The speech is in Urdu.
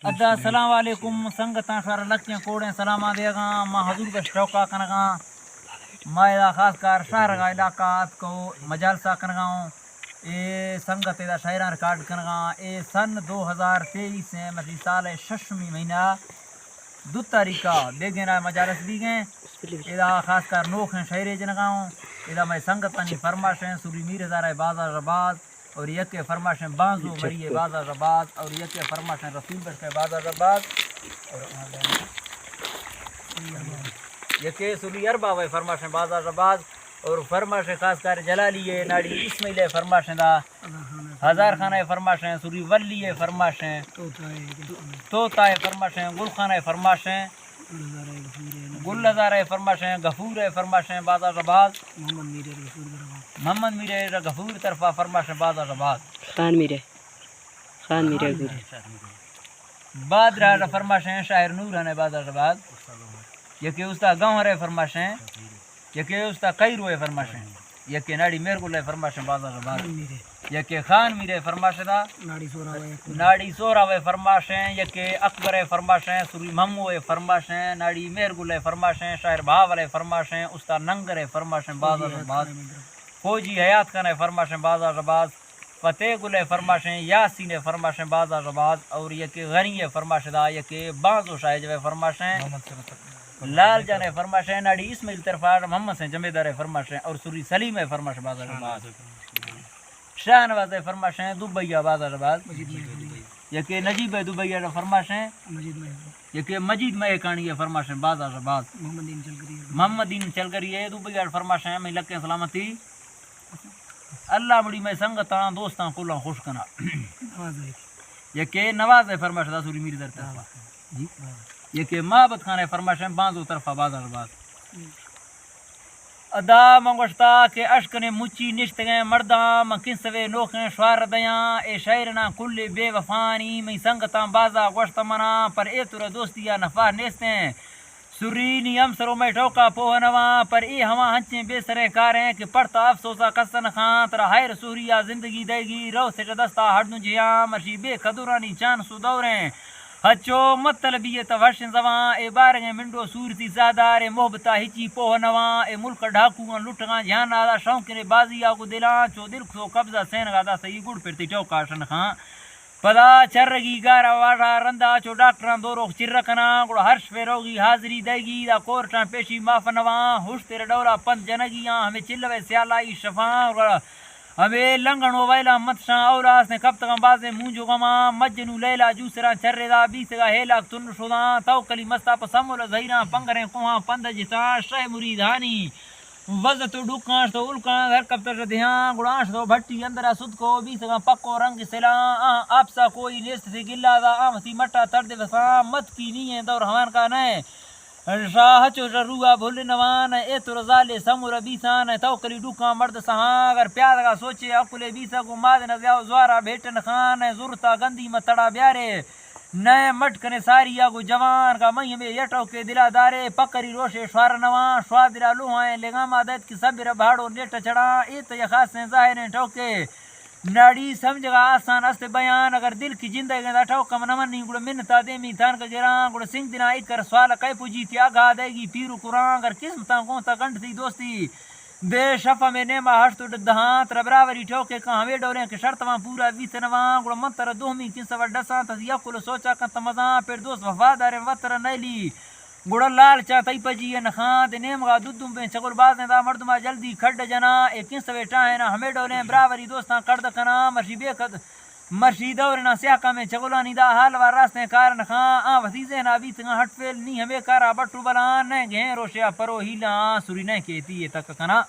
ادا السلام علیکم سنگتاں شوار لکیاں کوڑیں سلامہ دے گا ماں حضور کا شوقہ کنگا مائدہ خاص کر شہر کا علاقات کو مجالسہ کنگا اے سنگت دا شاعران ریکارڈ کنگا اے سن 2023 سے مطلب سال ششمی مہینہ 2 تاریخہ بیگنا مجالس دی گئے ادا خاص کر نوکھ شاعرے جنگاؤں ادا میں سنگتانی فرماشیں سوری میر ہزارہ بازار رباز اور یک فرماشیں بانزو مریے بازار رباز اور یک فرماشیں رسول بشتے بازار رباز اور یک سوری اربا وے فرماشیں بازار رباز اور فرماشیں خاص کر جلالیے ناڑی اسماعیل فرماشیں دا ہزار خانہ فرماشیں سوری ولی فرماشیں توتا فرماشیں گل خانہ فرماشیں گل ہزارہ فرماشیں غفور فرماشیں بازار رباز محمد میرے غفور طرفہ فرماشیں بازار رباز خان میرے بعد رہا فرماشیں شاعر نور ہے بازار رباز یکی استا گاؤں رہے فرماشیں یکی استا کئی روئے فرماشیں یکی ناڑی میر گلے فرماشیں بازار رباز یکی خان میرے فرماشیں دا ناڑی سورا وے فرماشیں یکی اکبر فرماشیں سوری ممو فرماشیں ناڑی میر گلے فرماشیں شاعر بھاولے فرماشیں استا ننگر فرماشیں بازار رباز فوجی حیات خان فرماشیں بازار رباز فتح گل فرماشیں یاسین فرماشیں بازار رباز اور یکی غنی فرماشیں دا یکی بانزو شاہج فرماشیں لال جان فرماشیں ناڑی اسماعیل طرفہ محمد سے جمیدار فرماشیں اور سوری سلیم فرماشیں بازار رباز شاہ نواز فرماشیں دبیا بازار رباز یکی نجیب دبیا فرماشیں یکی مجید میں کانی فرماشیں بازار رباز محمد دین چلگری دبیا فرماشیں میں لکیں سلامتی اللہ بڑی میں سنگتاں دوستاں کلاں خوش کنا یکی نواز فرماشیں دا سوری میری در طرفہ یکی محبت خان فرماشیں بانزو طرفہ بازار رباز ادا منگوشتا کہ اشکنے مچی نشت گئے مرداں مکن سوے نوکھیں شوار دیاں اے شاعرنا کل بے وفانی میں سنگتاں بازا گوشتا منا پر اے تورا دوستیا نفع نیستیں سرینی ہم سروں میں ٹوکا پوہنواں پر ای ہما ہنچیں بے سرے کاریں کہ پڑھتا افسوسا کسن خان ترا ہائر سوریا زندگی دے گی رو سے دستا ہڑنو جیاں مرشی بے خدورانی چان سو دوریں ہچو مطلبی توشن زواں اے بارگیں منڈو سورتی زادار اے محبتا ہچی پوہنواں اے ملک ڈھاکوان لٹگاں جہان آدھا شوقنے بازی آگو دلاں چو دل سو قبضہ سین گادا سہی گڑ پھرتی ٹوکا شن خان پدا چرگی گارا واڑا رندا چو ڈاکٹران دورو چرکنا گڑ ہرش فیروگی حاضری دے گی دا کورٹاں پیشی مافنواں ہوش تیرے ڈولا پند جنگیاں ہمیں چلوے سیالائی شفاں ہمیں لنگنو ویلا متشاں اولاس نے کب تکاں بازے مونجو غماں مجنو لیلا جوسراں چرے دا بیسگا ہیلاک تن شداں توکلی مستا پسمول زہیراں پنگریں کوہاں پند جتاں شہ مرید وزت ڈکاں تو الکاں گھر کب تر دھیاں گڑاش تو بھٹی اندرا سد کو بیسگاں پکو رنگ سلاں آپسا کوئی نیست سے گلا دا آمسی مٹا ترد وساں مت کی نہیں دور ہمان کا نئے شاہ چو روحا بھول نوان اے تو رزالے سمور بیسان توکلی ڈکاں مرد سہاں اگر پیاد کا سوچے اکلے بیسا کو ماد نزیاو زوارا بیٹن خان زورتا گندی متڑا بیارے نئے مٹ کنے ساری آگو جوان کا مہی میں یٹو کے دلا دارے پکری روشے شوار نوان شوار دلا لوہائیں لگاما دیت کی سبر بھاڑو نیٹ چڑا ایت یخاص سے ظاہریں ٹوکے ناڑی سمجھگا آسان است بیان اگر دل کی زندگی دا ٹوکم نمنی گڑ منتا دیمی تان کا جران گڑ سنگ دینا اکر سوال کئی پوجی تھی آگاہ دے گی پیرو قرآن اگر قسمتاں کونتا گنڈ تھی دوستی بے شفا میں نیمہ ہشت دہاں تر براوری ٹوکے کہاں ہمیں ڈولیں کہ شرطواں پورا ویتنواں گڑ منتر دوہمی کن سور ڈساں تھی یکل سوچا کن تمزاں پھر دوست وفادار وطر نیلی گڑ لال چا تئی پجی نخان دے نیمگا دودم بے چگل بازیں دا مردما جلدی کھڈ جنا اے کن سوے ٹاہیں نا ہمیں ڈولیں براوری دوستاں کرد کنا مرشی بے قد مرشی دورنا سیاکا میں چگلانی دا حال وار راستیں کار نخان وسیزیں نا بیتگاں ہٹ فیل نہیں ہمیں کارا بٹو بلان نہ گہیں روشیا پرو ہیلاں سوری نہ کہتی ہے تک کنا